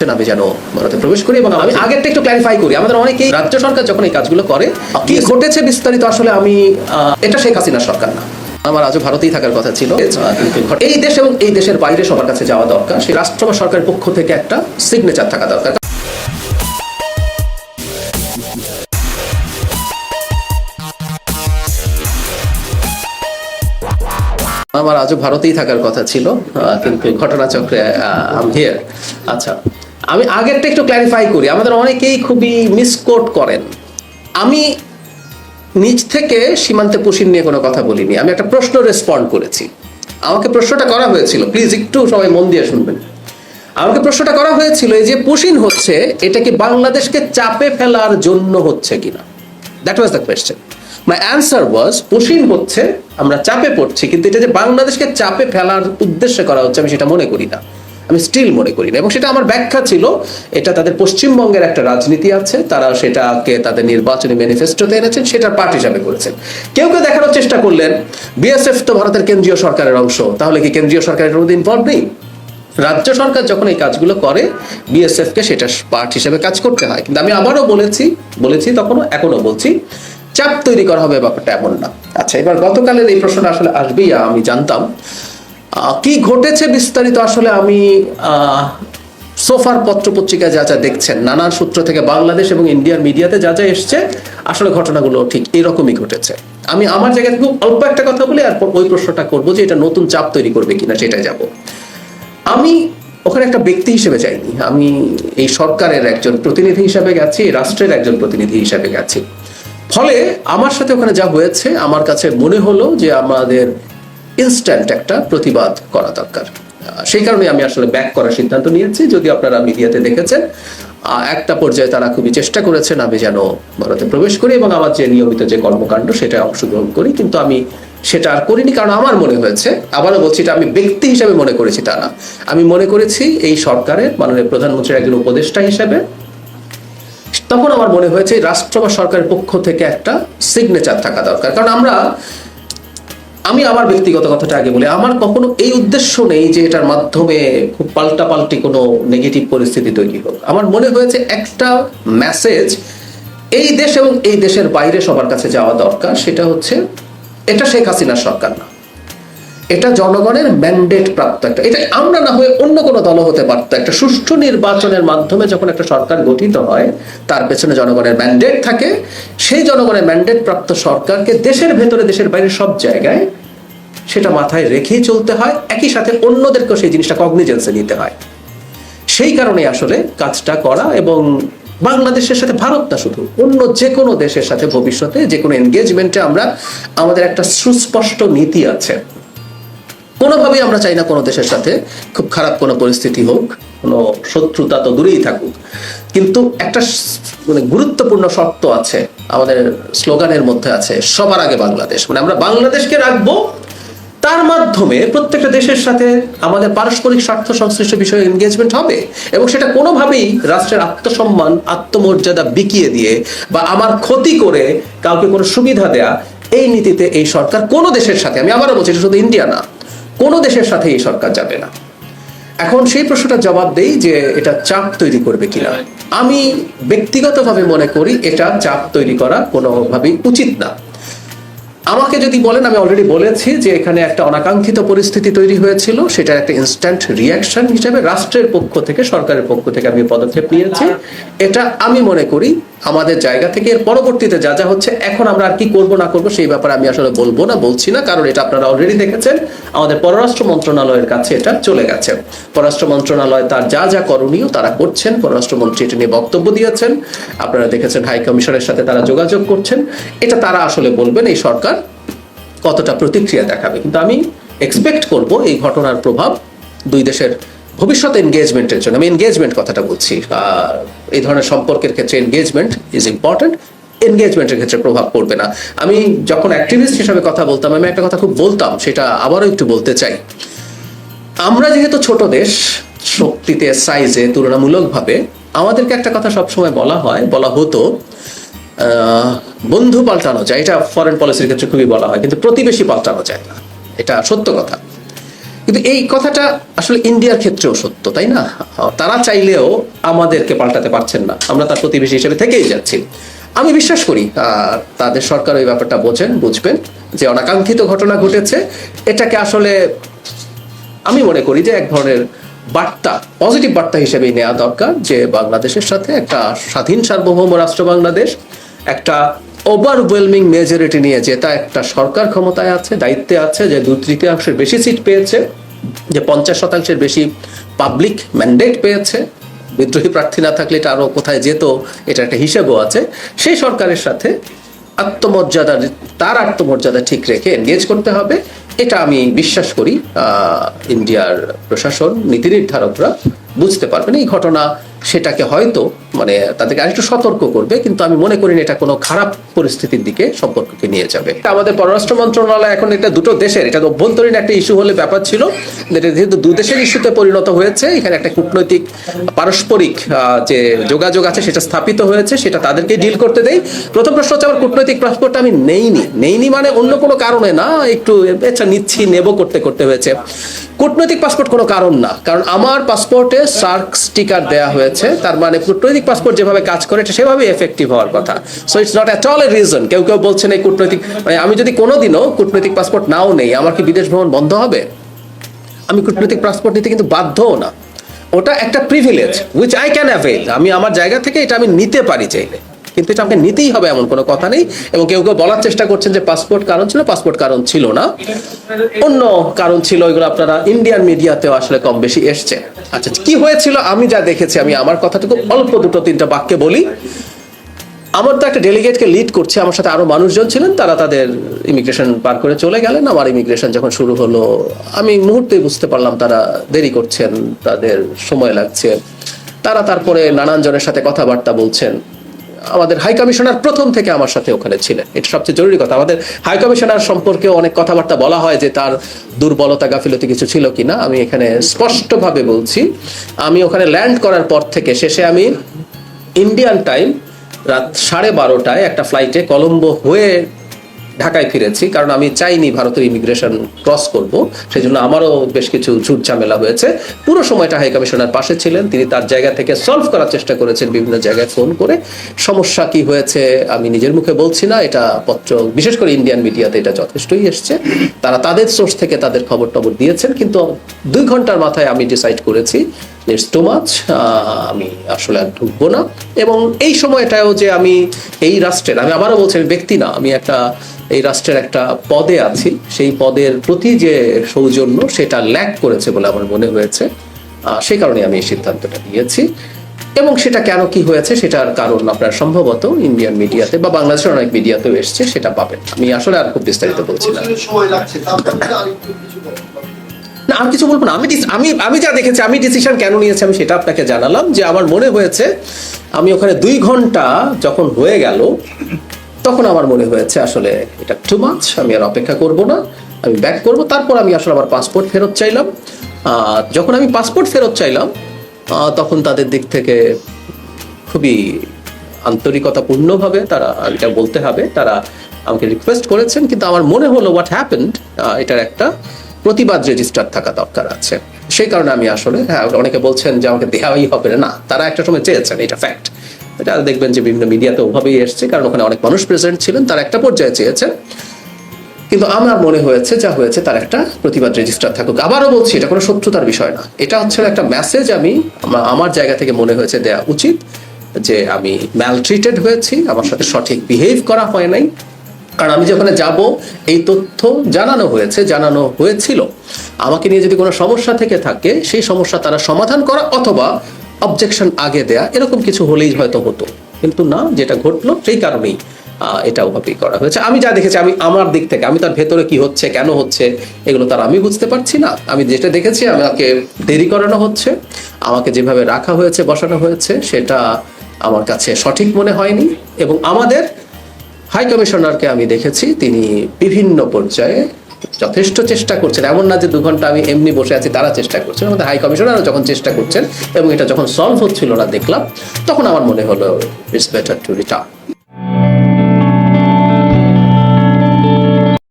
আমি যেন ভারতে প্রবেশ করি এবং আমি আগেরটা একটু ক্ল্যারিফাই করি। আমাদের অনেকেই রাজ্য সরকার যখন এই কাজগুলো করে কি ঘটেছে বিস্তারিত আসলে আমি এটা শেখ হাসিনার সরকার না, আমার আজও ভারতেই থাকার কথা ছিল। এই দেশ এবং এই দেশের বাইরে সবার কাছে যাওয়া দরকার, সেই রাষ্ট্র বা সরকারের পক্ষ থেকে একটা সিগনেচার থাকা দরকার। আমার আজও ভারতেই থাকার কথা ছিল, কিন্তু ঘটনাচক্রে আম হিয়ার। আচ্ছা, আমি আগেরটা একটু ক্ল্যারিফাই করি। আমাদের অনেকেই খুবই মিসকোট করেন। আমি নিজ থেকে সীমান্তে পুশিন নিয়ে কোনো কথা বলিনি, আমি একটা প্রশ্ন রেসপন্ড করেছি। আমাকে প্রশ্নটা করা হয়েছিল, প্লিজ একটু সবাই মন দিয়ে শুনবেন। আমাকে প্রশ্নটা করা হয়েছিল এই যে পুশিন হচ্ছে, এটা কি বাংলাদেশকে চাপে ফেলার জন্য হচ্ছে কিনা, that was the question. My answer was push in হচ্ছে, আমরা চাপে পড়ছি, কিন্তু এটা যে বাংলাদেশকে চাপে ফেলার উদ্দেশ্যে করা হচ্ছে আমি সেটা মনে করি না, আমি স্টিল মনে করি না। এবং সেটা আমার ব্যাখ্যা ছিল, এটা তাদের পশ্চিমবঙ্গের একটা রাজনীতি আছে, তারা সেটাকে তাদের নির্বাচনী ম্যানিফেস্টোতে এনেছেন, সেটার পার্ট হিসাবে করেছেন। কেউ কেউ দেখানোর চেষ্টা করলেন বিএসএফ তো ভারতের কেন্দ্রীয় সরকারের অংশ, তাহলে কি কেন্দ্রীয় সরকারের মধ্যে ইনভলভ নেই? রাজ্য সরকার যখন এই কাজগুলো করে বিএসএফ কে সেটা পার্ট হিসেবে কাজ করতে হয়। কিন্তু আমি আবারও বলেছি তখনও এখনো বলছি, চাপ তৈরি করা হবে ব্যাপারটা এমন না। আচ্ছা, এবার গতকালের এই প্রশ্নটা আসলে আসবেই, আমি জানতাম কি ঘটেছে বিস্তারিত আসলে আমি সোফার পত্রপত্রিকা যা যা দেখছেন, নানান সূত্র থেকে বাংলাদেশ এবং ইন্ডিয়ার মিডিয়াতে যা যা এসছে, আসলে ঘটনাগুলো ঠিক এরকমই ঘটেছে। আমি আমার জায়গা থেকে খুব অল্প একটা কথা বলি, আর ওই প্রশ্নটা করবো যে এটা নতুন চাপ তৈরি করবে কিনা সেটাই যাব। আমি ওখানে একটা ব্যক্তি হিসেবে যাইনি, আমি এই সরকারের একজন প্রতিনিধি হিসাবে গেছি, রাষ্ট্রের একজন প্রতিনিধি হিসাবে গেছি। ফলে আমার সাথে ওখানে যা হয়েছে, আমার কাছে মনে হলো যে আমাদের ইনস্ট্যান্ট একটা প্রতিবাদ করা দরকার। সেই কারণে আমি আসলে ব্যাক করার সিদ্ধান্ত নিয়েছি। যদি আপনারা মিডিয়াতে দেখেছেন, একটা পর্যায়ে তারা খুবই চেষ্টা করেছেন আমি যেন ভারতে প্রবেশ করি এবং আমার যে নিয়মিত যে কর্মকাণ্ড সেটা অংশগ্রহণ করি, কিন্তু আমি সেটা আর করিনি। কারণ আমার মনে হয়েছে, আবারও বলছি, এটা আমি ব্যক্তি হিসেবে মনে করেছি তা না, আমি মনে করেছি এই সরকারের মাননীয় প্রধানমন্ত্রীর একজন উপদেষ্টা হিসেবে তখন আমার মনে হয়েছে রাষ্ট্র বা সরকারের পক্ষ থেকে একটা সিগনেচার থাকা দরকার। কারণ আমি আমার ব্যক্তিগত কথাটা আগে বলি, আমার কখনো এই উদ্দেশ্য নেই যে এটার মাধ্যমে খুব পাল্টাপাল্টি কোনো নেগেটিভ পরিস্থিতি তৈরি হোক। আমার মনে হয়েছে একটা মেসেজ এই দেশ এবং এই দেশের বাইরে সবার কাছে যাওয়া দরকার, সেটা হচ্ছে এটা শেখ হাসিনার সরকার না, এটা জনগণের ম্যান্ডেট প্রাপ্ত একটা, এটা আমরা না হয়ে অন্য কোনো দল হতে পারতো। একটা সুষ্ঠু নির্বাচনের মাধ্যমে যখন একটা সরকার গঠিত হয়, তার পেছনে জনগণের ম্যান্ডেট থাকে। সেই জনগণের ম্যান্ডেট প্রাপ্ত সরকারকে দেশের ভেতরে দেশের বাইরে সব জায়গায় সেটা মাথায় রেখেই চলতে হয়, একই সাথে অন্যদেরকেও সেই জিনিসটা কগনিজেন্সে নিতে হয়। সেই কারণে আসলে কাজটা করা, এবং বাংলাদেশের সাথে ভারত না, শুধু অন্য যে কোনো দেশের সাথে ভবিষ্যতে যে কোনো এনগেজমেন্টে আমাদের একটা সুস্পষ্ট নীতি আছে। কোনোভাবেই আমরা চাই না কোনো দেশের সাথে খুব খারাপ কোনো পরিস্থিতি হোক, কোনো শত্রুতা তো দূরেই থাকুক, কিন্তু একটা মানে গুরুত্বপূর্ণ শর্ত আছে, আমাদের স্লোগানের মধ্যে আছে সবার আগে বাংলাদেশ। মানে আমরা বাংলাদেশকে রাখবো, তার মাধ্যমে প্রত্যেকটা দেশের সাথে আমাদের পারস্পরিক স্বার্থ সংশ্লিষ্ট বিষয়ে এনগেজমেন্ট হবে, এবং সেটা কোনোভাবেই রাষ্ট্রের আত্মসম্মান আত্মমর্যাদা বিকিয়ে দিয়ে বা আমার ক্ষতি করে কাউকে কোনো সুবিধা দেয়া, এই নীতিতে এই সরকার কোনো দেশের সাথে, আমি আবারও বলছি, এটা শুধু ইন্ডিয়া না, কোনো দেশের সাথে এই সরকার যাবে না। এখন সেই প্রশ্নটা জবাব দেই যে এটা চাপ তৈরি করবে কিনা। আমি ব্যক্তিগতভাবে মনে করি এটা চাপ তৈরি করা কোনোভাবেই উচিত না। আমাকে যদি বলেন, আমি অলরেডি বলেছি যে এখানে একটা অনাকাঙ্ক্ষিত পরিস্থিতি তৈরি হয়েছিল, সেটা একটা ইনস্ট্যান্ট রিয়াকশন হিসেবে রাষ্ট্রের পক্ষ থেকে, সরকারের পক্ষ থেকে আমি পদক্ষেপ নিয়েছি। এটা আমি মনে করি আমাদের জায়গা থেকে এর পরবর্তীতে যা যা হচ্ছে, এখন আমরা আর কি করবো না করবো সেই ব্যাপারে আমি আসলে বলবো না, বলছি না, কারণ এটা আপনারা অলরেডি দেখেছেন আমাদের পররাষ্ট্র মন্ত্রণালয়ের কাছে এটা চলে গেছে। পররাষ্ট্র মন্ত্রণালয় তার যা যা করণীয় তারা করছেন, পররাষ্ট্রমন্ত্রী এটা নিয়ে বক্তব্য দিয়েছেন, আপনারা দেখেছেন হাই কমিশনের সাথে তারা যোগাযোগ করছেন। এটা তারা আসলে বলবেন এই সরকার কতটা প্রতিক্রিয়া দেখাবে। কিন্তু আমি এক্সপেক্ট করব এই ঘটনার প্রভাব দুই দেশের ভবিষ্যৎ এনগেজমেন্টের জন্য, আমি এনগেজমেন্ট কথাটা বলছি, এই ধরনের সম্পর্কের ক্ষেত্রে এনগেজমেন্ট ইজ ইম্পর্টেন্ট, এনগেজমেন্টের ক্ষেত্রে প্রভাব পড়বে না। আমি যখন অ্যাক্টিভিস্ট হিসাবে কথা বলতাম, আমি একটা কথা খুব বলতাম, সেটা আবারও একটু বলতে চাই। আমরা যেহেতু ছোট দেশ, শক্তিতে সাইজে তুলনামূলকভাবে, আমাদেরকে একটা কথা সবসময় বলা হতো, বন্ধু পাল্টানো যায়, এটা ফরেন পলিসির ক্ষেত্রে খুবই বলা হয়, কিন্তু প্রতিবেশী পাল্টানো যায় না, এটা সত্য কথা। কিন্তু এই কথাটা আসলে ইন্ডিয়ার ক্ষেত্রেও সত্য, তাই না? তারা চাইলেও আমাদেরকে পাল্টাতে পারছেন না, আমরা তার প্রতিবেশী হিসেবে থেকেই যাচ্ছি। আমি বিশ্বাস করি তাদের সরকার ওই ব্যাপারটা বুঝবেন যে অনাকাঙ্ক্ষিত ঘটনা ঘটেছে। এটাকে আসলে আমি মনে করি যে এক ধরনের বার্তা, পজিটিভ বার্তা হিসেবেই নেওয়া দরকার, যে বাংলাদেশের সাথে একটা স্বাধীন সার্বভৌম রাষ্ট্র বাংলাদেশ, একটা ওভারওয়েলমিং মেজরিটি নিয়ে যেটা একটা সরকার ক্ষমতায় আছে, দায়িত্বে আছে, যে 2/3 বেশি সিট পেয়েছে, যে 50% বেশি পাবলিক ম্যান্ডেট পেয়েছে, বিদ্রোহী প্রার্থী না থাকলে এটা আরো কোথায় যেত, এটা একটা হিসেবও আছে। সেই সরকারের সাথে তার আত্মমর্যাদা ঠিক রেখে এনগেজ করতে হবে। এটা আমি বিশ্বাস করি ইন্ডিয়ার প্রশাসন, নীতি নির্ধারকরা বুঝতে পারবেন। এই ঘটনা সেটাকে হয়তো মানে তাদেরকে আরেকটু সতর্ক করবে, কিন্তু আমি মনে করি না এটা কোনো খারাপ পরিস্থিতির দিকে সম্পর্ককে নিয়ে যাবে। আমাদের পররাষ্ট্র মন্ত্রণালয় এখন এটা দুটো দেশের, এটা অভ্যন্তরীণ একটা ইস্যু হলে ব্যাপার ছিল, যেহেতু দু দেশের ইস্যুতে পরিণত হয়েছে, এখানে একটা কূটনৈতিক পারস্পরিক যে যোগাযোগ আছে সেটা স্থাপিত হয়েছে, সেটা তাদেরকে ডিল করতে দেই। প্রথম প্রশ্ন হচ্ছে, আমার কূটনৈতিক পাসপোর্ট আমি নেইনি মানে অন্য কোনো কারণে না, একটু আচ্ছা নিচ্ছি নেব করতে হয়েছে। কূটনৈতিক পাসপোর্ট কোনো কারণ না, কারণ আমার পাসপোর্টে সার্ক স্টিকার দেওয়া হয়েছে, তার মানে কূটনৈতিক পাসপোর্ট যেভাবে কাজ করে এটা সেভাবে এফেক্টিভ হওয়ার কথা। So it's not at all a reason. কেউ বলছেন এই কূটনৈতিক, মানে আমি যদি কোনোদিনও কূটনৈতিক পাসপোর্ট নাও নেই, আমার কি বিদেশ ভ্রমণ বন্ধ হবে? আমি কূটনৈতিক পাসপোর্ট নিতে কিন্তু বাধ্যও না, ওটা একটা privilege which I can avail. আমি আমার জায়গা থেকে এটা আমি নিতে পারি চাইলে, কিন্তু এটা আমাকে নিতেই হবে এমন কোনো কথা নেই। এবং কেউ বলার চেষ্টা করছেন যে পাসপোর্ট কারণ ছিল, পাসপোর্ট কারণ ছিল না, অন্য কারণ ছিল। এগুলো আপনারা ইন্ডিয়ান মিডিয়াতেও আসলে কম বেশি এসছে। আচ্ছা, কি হয়েছিল আমি যা দেখেছি, আমি আমার কথাটুকু অল্প 2-3টা বাক্যে বলি। আমার তো একটা ডেলিগেটকে লিড করছে, আমার সাথে আরো মানুষজন ছিলেন, তারা তাদের ইমিগ্রেশন পার করে চলে গেলেন। আমার ইমিগ্রেশন যখন শুরু হলো, আমি মুহূর্তেই বুঝতে পারলাম তারা দেরি করছেন, তাদের সময় লাগছে। তারা তারপরে নানান জনের সাথে কথাবার্তা বলছেন। আমাদের হাই কমিশনার প্রথম থেকে আমার সাথে ওখানে ছিলেন, এটা সবচেয়ে জরুরি কথা। আমাদের হাই কমিশনার সম্পর্কে অনেক কথাবার্তা বলা হয় যে তার দুর্বলতা গাফিলতি কিছু ছিল কিনা। আমি এখানে স্পষ্টভাবে বলছি, আমি ওখানে ল্যান্ড করার পর থেকে শেষে আমি ইন্ডিয়ান টাইম রাত 12:30টায় একটা ফ্লাইটে কলম্বো হয়ে ঢাকায় ফিরেছি, কারণ আমি চাইনি ভারতের ইমিগ্রেশন ক্রস করব। সেই জন্য আমারও বেশ কিছু ঝুট ঝামেলা হয়েছে। পুরো সময়টা হাই কমিশনার পাশে ছিলেন, তিনি তার জায়গা থেকে সলভ করার চেষ্টা করেছেন, বিভিন্ন জায়গায় ফোন করে। সমস্যা কি হয়েছে আমি নিজের মুখে বলছি না, এটা পত্র, বিশেষ করে ইন্ডিয়ান মিডিয়াতে এটা যথেষ্টই এসছে। তারা তাদের সোর্স থেকে তাদের খবর দিয়েছেন, কিন্তু 2 ঘন্টার মাথায় আমি ডিসাইড করেছি ইটস টু মাচ, আমি আসলে আর ঢুকবো না। এবং এই সময়টাও যে আমি এই রাষ্ট্রের, আমি আবারও বলছি আমি ব্যক্তি না, আমি এই রাষ্ট্রের একটা পদে আছি, সেই পদের প্রতি যে সৌজন্য সেটা ল্যাক করেছে বলে আমার মনে হয়েছে। সেই কারণে আমি এই সিদ্ধান্তটা নিয়েছি। এবং সেটা কেন কি হয়েছে সেটার কারণ আপনার সম্ভবত ইন্ডিয়ান মিডিয়াতে বা বাংলাদেশের অনেক মিডিয়াতেও এসছে, সেটা পাবেন। আমি আসলে আর খুব বিস্তারিত বলছি না। না, আর কিছু বলবো না। আমি যা দেখেছি, আমি ডিসিশন কেন নিয়েছি আমি সেটা আপনাকে জানালাম, যে আমার মনে হয়েছে আমি ওখানে 2 ঘন্টা যখন হয়ে গেল, তখন আমার মনে হয়েছে আসলে এটা টু মাচ, আমি আর অপেক্ষা করব না, আমি ব্যাক করব। তারপর আমি আসলে আমার পাসপোর্ট ফেরত চাইলাম। যখন আমি পাসপোর্ট ফেরত চাইলাম, তখন তাদের দিক থেকে খুবই আন্তরিকতাপূর্ণভাবে তারা, এটা বলতে হবে, তারা আমাকে রিকোয়েস্ট করেছেন। কিন্তু আমার মনে হলো হোয়াট হ্যাপেন্ড, এটার একটা প্রতিবাদ রেজিস্টার থাকা দরকার আছে। সেই কারণে আমি আসলে, হ্যাঁ, অনেকে বলছেন যে আমাকে দেওয়াই হবে না, তারা একটা সময় চেয়েছেন, এটা ফ্যাক্ট। এটা দেখবেন যে বিভিন্ন মিডিয়াতে ওভাবেই এসছে, কারণ ওখানে অনেক মানুষ প্রেজেন্ট ছিলেন, তারা একটা পর্যায়ে চেয়েছেন। কিন্তু আমার মনে হয়েছে যা হয়েছে তার একটা প্রতিবাদ রেজিস্টার থাকুক। আবারও বলছি, এটা কোনো শত্রুতার বিষয় না, এটা হচ্ছে একটা মেসেজ আমি আমার জায়গা থেকে মনে হয়েছে দেয়া উচিত, যে আমি ম্যালট্রিটেড হয়েছি, আমার সাথে সঠিক বিহেভ করা হয় নাই। কারণ আমি যখন যাব, এই তথ্য জানানো হয়েছিল, আমাকে নিয়ে যদি কোনো সমস্যা থেকে থাকে, সেই সমস্যা তারা সমাধান করা অথবা অবজেকশন আগে দেয়া, এরকম কিছু হলেই হয়তো হতো। কিন্তু না, যেটা ঘটলো সেই কারণেই এটা ওভাবেই করা হয়েছে। আমি যা দেখেছি, আমি আমার দিক থেকে, আমি তার ভেতরে কি হচ্ছে, কেন হচ্ছে, এগুলো তার আমি বুঝতে পারছি না। আমি যেটা দেখেছি, আমাকে দেরি করানো হচ্ছে, আমাকে যেভাবে রাখা হয়েছে, বসানো হয়েছে, সেটা আমার কাছে সঠিক মনে হয়নি। এবং আমাদের হাই কমিশনারকে আমি দেখেছি, তিনি বিভিন্ন পর্যায়ে যথেষ্ট চেষ্টা করছেন। এমন না যে 2 ঘন্টা আমি এমনি বসে আছি, তারা চেষ্টা করছেন। আমাদের হাই কমিশনারও যখন চেষ্টা করছেন এবং এটা যখন সলভ হচ্ছিল না দেখলাম, তখন আমার মনে হলো ইটস বেটার টু রিটার্ন।